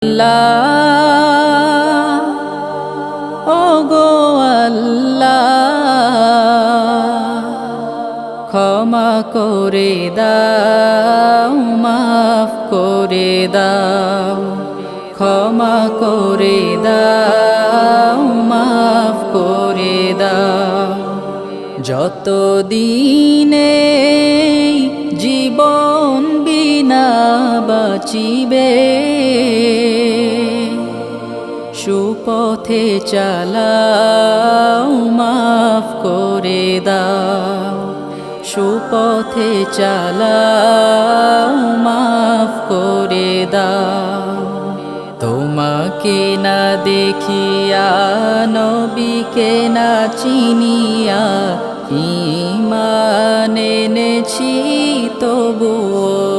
আল্লাহ ওগো আল্লাহ ক্ষমা করে দাও মাফ করে দাও ক্ষমা করে দাও মাফ করে দাও যত দিনে জীবন বিনা বাঁচিবে সুপথে চালাও মাফ করে দাও সুপথে চালাও মাফ করে দাও তোমাকে না দেখিয়া নবীকে না চিনিয়া ঈমান এনেছি তবুও